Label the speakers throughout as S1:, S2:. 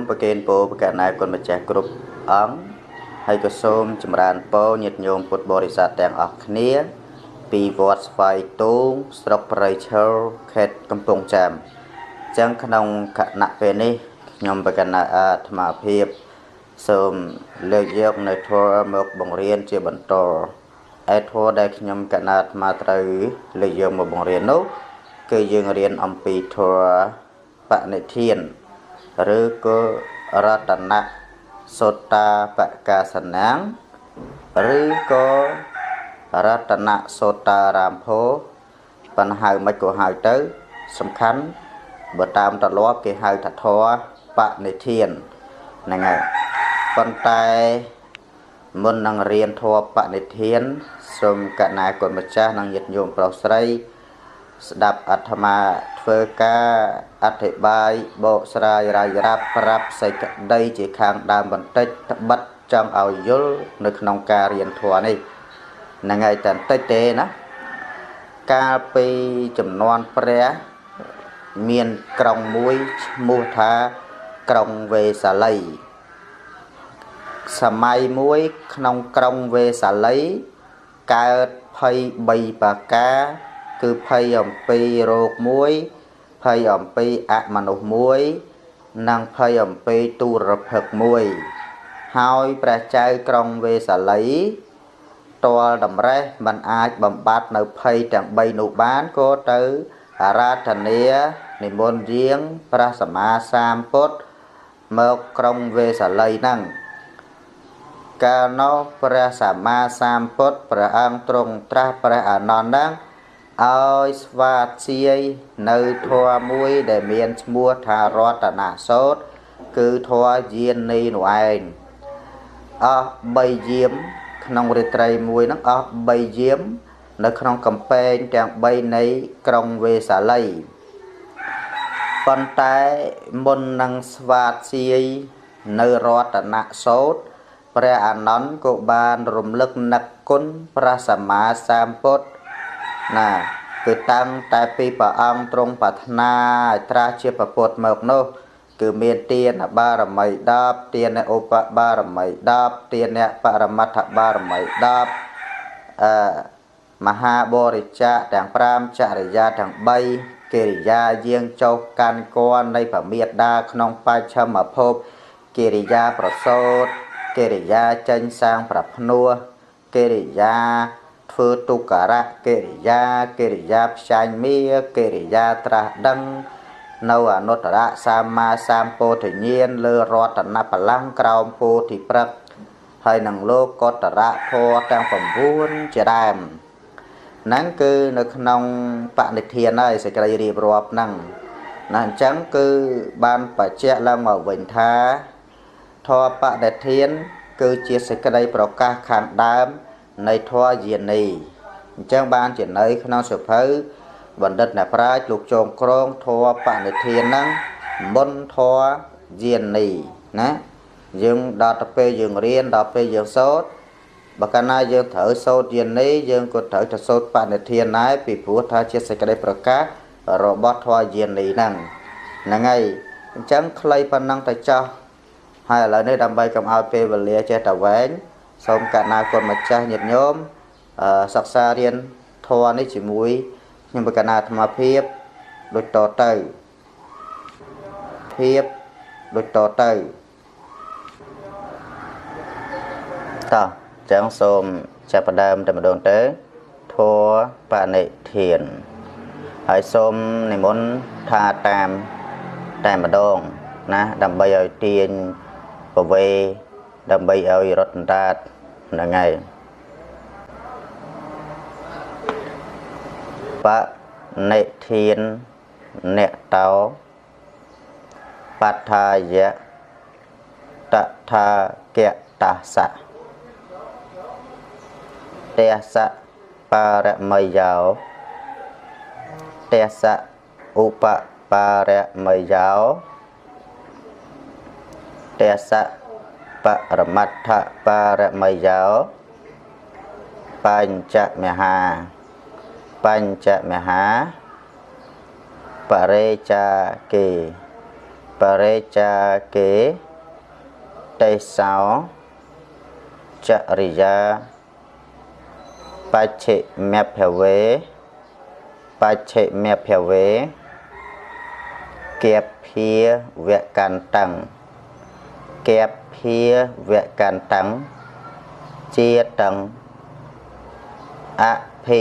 S1: ប្រកេនពោប្រកាសណាគុណម្ចាស់គ្រប់អង្គហើយក៏សូមចម្រើនពរញាតិញោមពុទ្ធបរិស័ទទាំងអស់គ្នាពីវត្តស្វាយទូងស្រុកព្រៃឈើខេត្តកំពង់ចាមអញ្ចឹងក្នុងគណៈពេលនេះខ្ញុំប្រកាសណាអាត្មាភាពសូមលើកយកនៅធម៌មកបង្រៀនជាបន្តឯធម៌ដែលខ្ញុំកណាអាត្មាត្រូវលើកយកមកបង្រៀននោះគឺយើងរៀនអំពីធម៌បនិធានឬក៏រតនៈសូតាបកាសណាំងឬក៏រតនៈសូតារាមភោបញ្ហៅមិនក៏ហៅទៅសំខាន់បើតាមទម្លាប់គេហៅថាធម៌បនិធានហ្នឹងហើយប៉ុន្តែមុននឹងរៀនធម៌បនិធានសូមកណាគុណម្ចាស់និងញាតិញោមប្រុសស្រីស្ដាប់អាត្មាធ្វើការអធិប្បាយបកស្រាយរាយរាប់ប្រាប់សេចក្តីជាខាងដើមបន្តិចត្បិតចង់ឲ្យយល់នៅក្នុងការរៀនធម៌នេះហ្នឹងហើយតែបន្តិចទេណាកាលពីចំនួនព្រះមានក្រុងមួយឈ្មោះថាក្រុងវេសាលីសម័យមួយក្នុងក្រុងវេសាលីកើតភ័យ3ប្រការគឺភ័យអំពីរោគមួយភ័យអំពីអមនុស្សមួយនិងភ័យអំពីទុរភិក្សមួយហើយព្រះចៅក្រុងវេសាលីទាល់តម្រេះមិនអាចបំបត្តិនៅភ័យទាំង3នោះបានក៏ទៅអារាធនានិមន្តយាងព្រះសម្មាសម្ពុទ្ធមកក្រុងវេសាលីហ្នឹងកាលនោះព្រះសម្មាសម្ពុទ្ធព្រះអង្គទ្រង់ត្រាស់ព្រះអានន្ទហ្នឹងឲ្យស្វាធ្យាយនៅធម៌មួយដែលមានឈ្មោះថារតនសូត្រគឺធម៌យាននេះនោះឯងអស់3យាមក្នុងរាត្រីមួយហ្នឹងអស់3យាមនៅក្នុងកំពែងទាំង3នៃក្រុងវេសាលីប៉ុន្តែមុននឹងស្វាធ្យាយនៅរតនសូត្រព្រះអានន្ទក៏បានរំលឹកនឹកគុណព្រះសម្មាសម្ពុទ្ធណាគឺតាំងតែពីព្រះអង្គទ្រង់ប្រាថ្នាឲ្យត្រាស់ជាពុទ្ធមកនោះគឺមានទានបារមី10ទានឧបបារមី10ទានបរមត្ថបារមី10មហាបរិច្ចាគទាំង5ចរិយាទាំង3កិរិយាយាងចុះកាន់គន់នៃព្រះមេត្តាក្នុងបច្ឆមភពកិរិយាប្រសូតកិរិយាចេញសាងប្រភ្នោះកិរិយាធ្វើទុក្ករៈកិរិយាផ្សាញ់មាកិរិយាត្រាស់ដឹងនៅអនុត្តរសម្មាសម្ពោធិញ្ញាណលើរតនបល្ល័ង្កក្រោមពោធិព្រឹក្សហើយនឹងលោកកតរៈធម៌ទាំង9ជាដើមហ្នឹងគឺនៅក្នុងបនិធានហើយសេចក្តីរៀបរាប់ហ្នឹងណាអញ្ចឹងគឺបានបញ្ជាក់ឡើងមកវិញថាធម៌បនិធានគឺជាសេចក្តីប្រកាសខាងដើមនៃធម៌យានីអញ្ចឹងបានជានៅក្នុងសភៅបណ្ឌិតអ្នកប្រាជ្ញលោកចងក្រងធម៌បនិធានហ្នឹងមុនធម៌យានីណាយើងដល់ទៅពេលយើងរៀនដល់ពេលយើងសូត្របើកាលណាយើងត្រូវសូត្រយានីយើងក៏ត្រូវទៅសូត្របនិធានដែរពីព្រោះថាជាសេចក្តីប្រកាសរបស់ធម៌យានីហ្នឹងហើយអញ្ចឹងខ្លីប៉ុណ្ណឹងទៅចោះហើយឥឡូវនេះដើម្បីកុំឲ្យពេលវេលាចេះតែវែងសូមកណាគុណម្ចាស់ញាតិញោមសិក្សារៀនធម៌នេះជាមួយខ្ញុំបកណាអាត្មាភាពដូចតទៅតអញ្ចឹងសូមចាប់ផ្ដើមតែម្ដងទៅធម៌បនិធានហើយសូមនិមន្តថាតាមតែម្ដងណាដើម្បីឲ្យទាញពវេដើម្បីឲ្យរត់តាតហ្នឹងហើយបនិធានអ្នកតោបថាយៈតថាកតសៈទេសៈបរមយោទេសៈឧបបរមយោទេសៈបរមត្ថបរមយោបញ្ចមហាបរិចាគេប បរិចាកេទេសោចរិយាបច្ឆិមភវេបច្ឆិមភវេគេភាវកន្តੰគេភាវកន្តੰជាតੰអភិ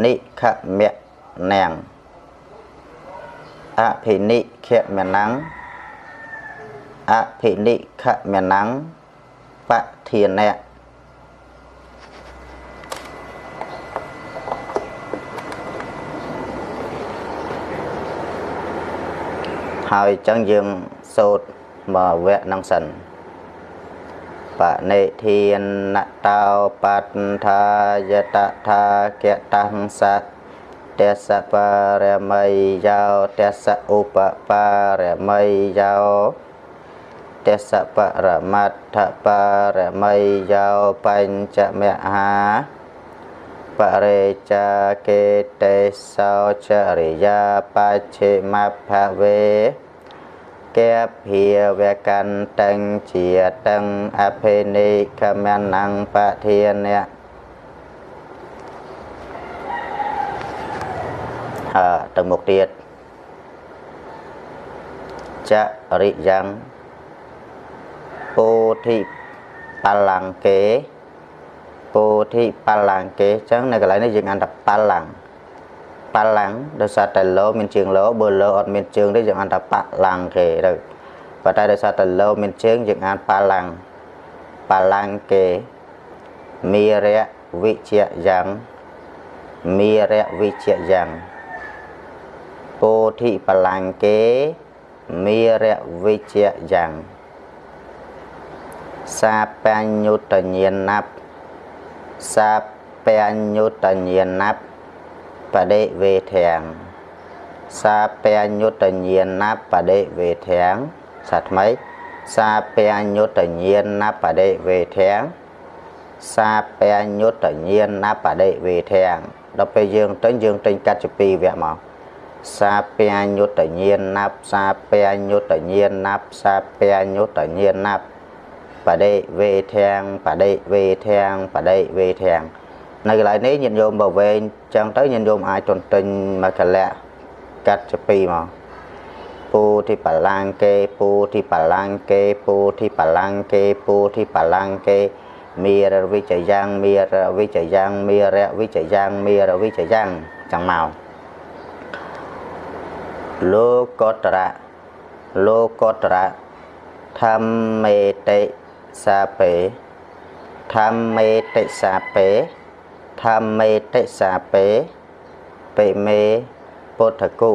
S1: និខមៈណាំងអភិនិខមៈណាំងអភិនិខមៈណាំងបធានៈហើយចឹងយើងសូត្រមកវគ្គនឹងសិនបនិធានតោបត្ថាយតថាកតੰសៈទេសបរមីយោទេសឧបបរមីយោទេសបរមត្ថបរមីយោបញ្ចមហាបរិចាកេទេសោចរិយាបច្ឆិមភវេគេភាវកន្តੰជាតੰអភិនិខមៈណាំងបធានៈទៅមុខទៀតចរិយ៉ាងពោធិបលង្កេពោធិបលង្កេចឹងនៅកន្លែងនេះយើងអានថាបលង្កបលង្កដោយសារតែលោមានជើងលោបើលោអត់មានជើងទេយើងអានថាបលង្កេទៅប៉ុន្តែដោយសារតែលោមានជើងយើងអានបលង្កបលង្កេមេរៈវិជ្ជយ៉ាងមេរៈវិជ្ជយ៉ាងពោធិបលង្កេមេរៈវិជ្ជយ៉ាងសាបញ្ញុតញ្ញាណបសាបញ្ញុតញ្ញាណបបដិវេធាំងសាបញ្ញុតញ្ញាណបបដិវេធាំងសាថ្មីសាបញ្ញុតញ្ញាណបបដិវេធាំងសាបញ្ញុតញ្ញាណបបដិវេធាំងដល់ពេលយើងទិញកាត់ជា2វគ្គមកសាបញ្ញុតញ្ញាណបសាបញ្ញុតញ្ញាណបសាបញ្ញុតញ្ញាណបបដិវេធាំងបដិវេធាំងបដិវេធាំងនៅកន្លែងនេះញាតិញោមបើវែងចឹងទៅញាតិញោមអាចទន្ទិញមួយកលៈកាត់ជា2មកពោធិបលង្កេពោធិបលង្កេពោធិបលង្កេពោធិបលង្កេមេរវិជ្ជយ៉ាងមេរវិជ្ជយ៉ាងមេរវិជ្ជយ៉ាងមេរវិជ្ជយ៉ាងចឹងមកលោកតរៈលោកតរៈធម្មមេតិសាបេធម្មមេតិសាបេធម្មមេតិសាបេបិមេពុទ្ធគុ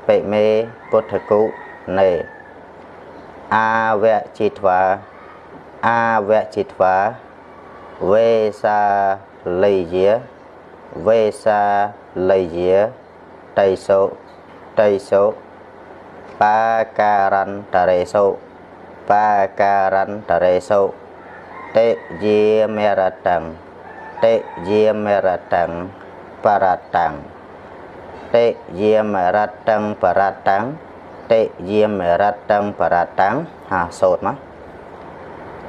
S1: បិមេពុទ្ធគុនេអាវចិត្វាអាវចិត្វាវេសាលិយាវេសាលិយាតៃសោតៃសោបាការន្តរេសោបាការន្តរេសោតេយាមេរតੰតេយាមេរតੰបរតੰតេយាមេរតੰបរតੰតេយាមេរតੰបរតੰហាសូត្រមក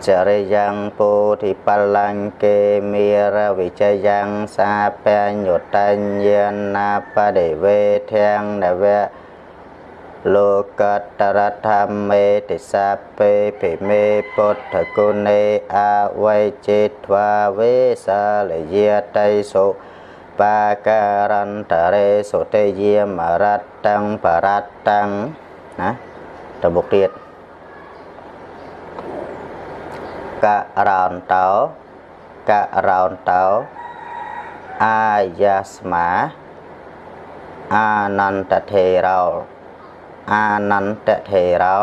S1: ចរិយ៉ាងពោធិបលង្កេមេរវិជ្ជយ៉ាងសាបញ្ញុតញ្ញាណបដិវេធាំងនវៈលោកតរធម្មេតិសាពេភិមេពុទ្ធគុណេអវៃចេត្វាវេសាលយាតៃសុបាការន្តរេសុតេយាមរតੰបរតੰណាទៅមុខទៀតករោនតោករោនតោអាយាស្មាអានន្តថេរោអានន្តថេរោ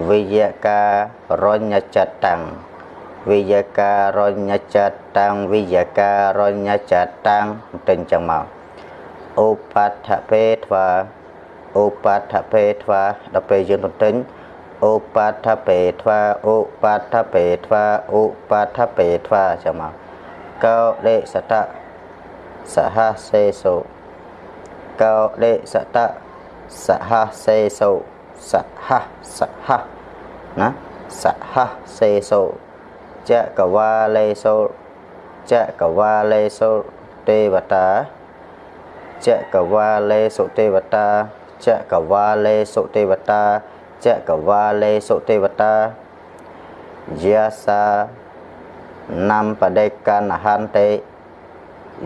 S1: វិយការញ្ញចតੰវិយការញ្ញចតੰវិយការញ្ញចតੰទិញចឹងមកឧបដ្ឋពេធ្វាឧបដ្ឋពេធ្វាដល់ពេលយើងទិញឧបដ្ឋពេធ្វាឧបដ្ឋពេធ្វាឧបដ្ឋពេធ្វាចឹងមកកោដេសតសហសេសុកោដេសត សហសេសូសហណាសហសេសូចក្រវាលេសូចក្រវាលេសូទេវតាចក្រវាលេសុទេវតាចក្រវាលេសុទេវតាចក្រវាលេសុទេវតាយាសានំបដេកណហន្តិ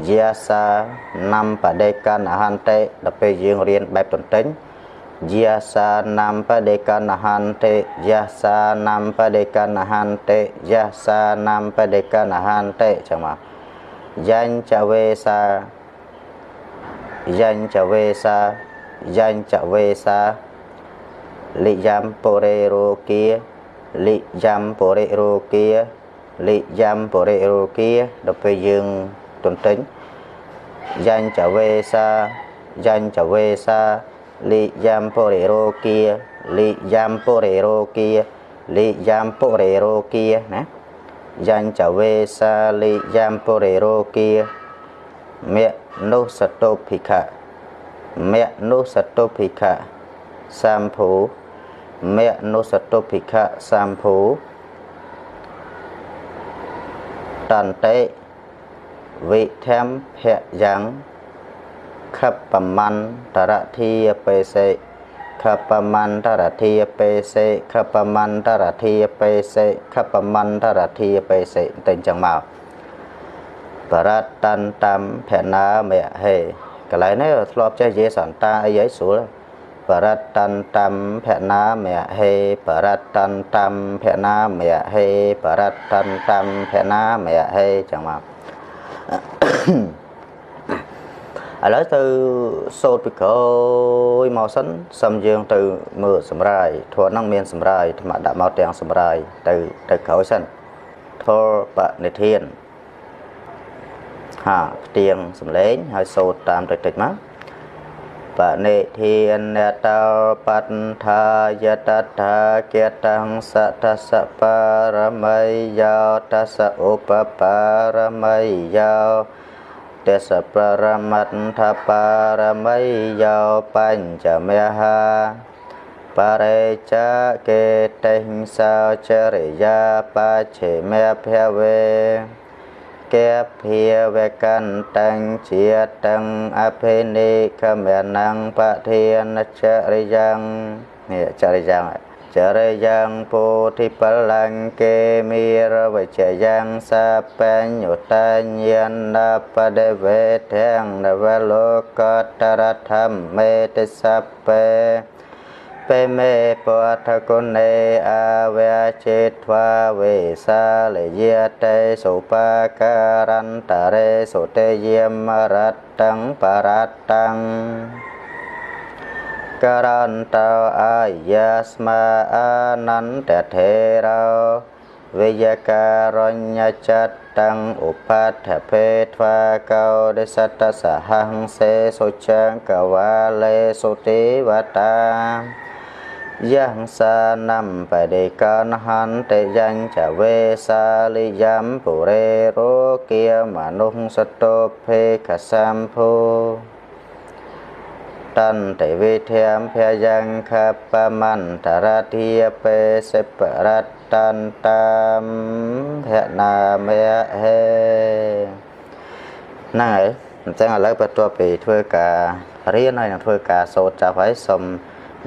S1: យាសានំបដេកណហន្តិដល់ពេលយើងរៀនបែបទន្ទិញយាសានំបដេកណហន្តិយាសានំបដេកណហន្តិយាសានំបដេកណហន្តិចាំមកយញ្ចវេសាយញ្ចវេសាយញ្ចវេសាលិយំពុរេរោគាលិយំពុរេរោគាលិយំពុរេរោគាដល់ពេលយើងទន្ទិញយញ្ចវេសាយញ្ចវេសាលិយំពុរេរោគាលិយំពុរេរោគាលិយំពុរេរោគាណាយញ្ចវេសាលិយំពុរេរោគាមេនុសតោភិក្ខៈមេនុសតោភិក្ខៈសម្ភូមេនុសតោភិក្ខៈសម្ភូតន្តិវិធម្មភយ៉ាងខបមន្តរធាបេសេខបមន្តរធាបេសេខបមន្តរធាបេសេខបមន្តរធាបេសេតែអញ្ចឹងមកបរតន្តំភណាមហេកន្លែងនេះធ្លាប់ចេះនិយាយសន្តាអីហើយស្រួលបរតន្តំភណាមហេបរតន្តំភណាមហេបរតន្តំភណាមហេចឹងមកឥឡូវទៅសូត្រពីក្រោយមកសិនសុំយើងទៅមើលសម្រាយធម៌ហ្នឹងមានសម្រាយថ្មដាក់មកទាំងសម្រាយទៅក្រោយសិនធម៌បនិធានហាផ្ទៀងសំឡេងហើយសូត្រតាមតិចមកបនិធាននតោបន្ថាយតថាកេតੰសតសបរមីយោតសឧបបរមីយោទេសបរមត្ថបរមីយោបញ្ចមហាបរិច្ចាកេតេសោចរិយាបច្ឆេមភវេកេភិវកន្តੰជាតិੰអភិនិកមេណੰបធានចរិយ៉ាងនេះចរិយ៉ាងចរិយ៉ាងពោធិបលង្កេមីរវជយ៉ាងសាបញ្ញុតញ្ញាណបដិវេទាំងនវលោកតរធម្មមេតិសពេ Pe me po tha con ne a ve chết thoa về sa lệ ye te so pa ka ran ta re so te yem rat tăng parat tăng karan ta ayasma anan te the ra Vijakaranya chattang upatha pe thoa cao de satta sahang se so chang kawale so te vata Yang sa nam pa de kan han te yang cha ve sa li yam pu re ro kia manung sato pe kasam phu Tan te vi thiam phya yang khapa man tarathia pe se parat tan tam phya na me he ហ្នឹងហើយអញ្ចឹងឥឡូវបន្ទាប់ពីធ្វើការរៀនហើយនឹងធ្វើការសូត្រចាប់ហើយសូម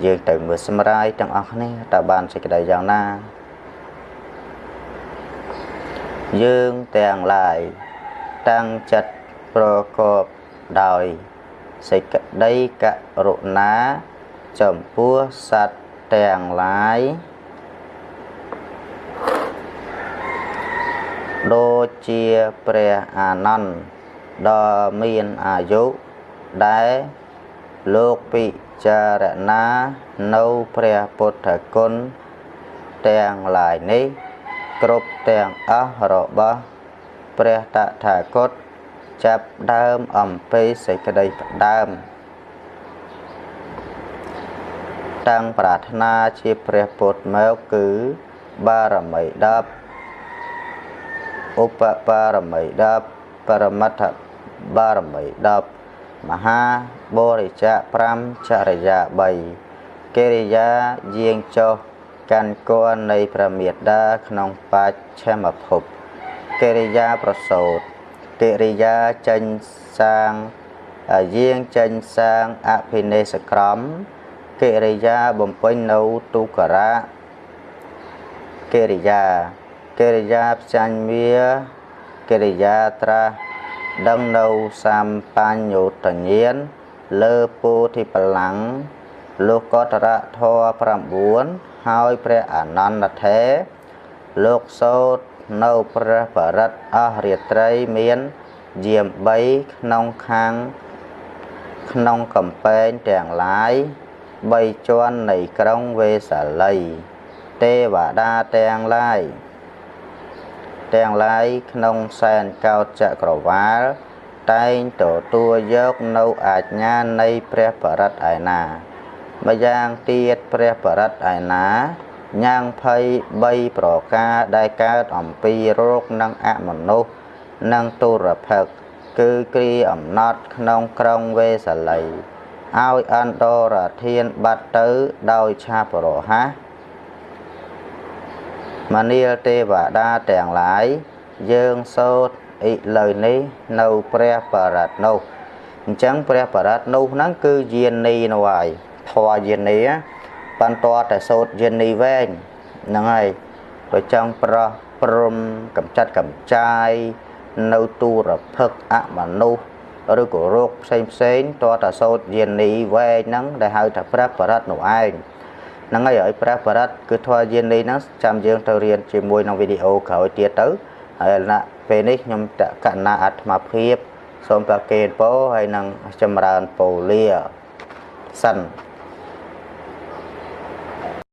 S1: យើងទៅមើលសម្រាយទាំងអស់គ្នាតើបានសេចក្តីយ៉ាងណាយើងទាំងឡាយតាំងចិត្តប្រកបដោយសេចក្តីករុណាចំពោះសត្វទាំងឡាយដូចជាព្រះអានន្ទដ៏មានអាយុដែលលោកពិចារណានៅព្រះពុទ្ធគុណទាំងឡាយនេះគ្រប់ទាំងអស់របស់ព្រះតថាគតចាប់ដើមអំពីសេចក្តីផ្ដើមតាំងប្រាថ្នាជាព្រះពុទ្ធមកគឺបារមី10ឧបបារមី10បរមត្ថបារមី10 មហាបរិច្ចាគ5ចរិយា3កិរិយាយាងចុះកាន់គួរនៃព្រះមេត្តាក្នុងបច្ឆមភពកិរិយាប្រសូតកិរិយាចេញសាងយាងចេញសាងអភិនេសក្រមកិរិយាបំពេញនៅទុក្ករៈកិរិយាផ្ចាញ់វាកិរិយាត្រាស់ដឹងនៅសម្បញ្ញោតញ្ញាណលើពោធិបលាំងលោកកតរៈធម៌9ហើយព្រះអនន្តថេរលោកសូត្រនៅព្រះបរិត្តអស់រាត្រីមានយាម3ក្នុងកំពែងទាំងឡាយ3ជាន់នៃក្រុងវេសាលីទេវតាទាំងឡាយក្នុងសែនកោដ្ឋចក្រវាលតែងទទួលយកនៅអាជ្ញានៃព្រះបរិត្តឯណាម្យ៉ាងទៀតព្រះបរិត្តឯណាញ៉ាំងភ័យ3ប្រការដែលកើតអំពីរោគនិងអមនុស្សនិងទុរភិក្ខគឺគ្រាអំណត់ក្នុងក្រុងវេសាលីឲ្យអន្តរធានបាត់ទៅដោយឆាប់រហ័សមនាលទេវតាទាំងឡាយយើងសូត្រឥឡូវនេះនៅព្រះបរិត្តនោះអញ្ចឹងព្រះបរិត្តនោះហ្នឹងគឺយានីនោះហើយធម៌យានីបានតតែសូត្រយានីវែងហ្នឹងហើយបើចង់ប្រោះព្រំកម្ចាត់កម្ចាយនៅទូរភិក្ខអមនុស្សឬក៏រោគផ្សេងតតែសូត្រយានីវែងហ្នឹងដែលហៅថាព្រះបរិត្តនោះឯងហ្នឹងហើយព្រះបរិត្តគឺធម៌យានីហ្នឹងចាំយើងទៅរៀនជាមួយក្នុងវីដេអូក្រោយទៀតទៅហើយណាពេលនេះខ្ញុំតកណាអាត្មាភាពសូមប្រគេនពរហើយនឹងចម្រើនពលាសិន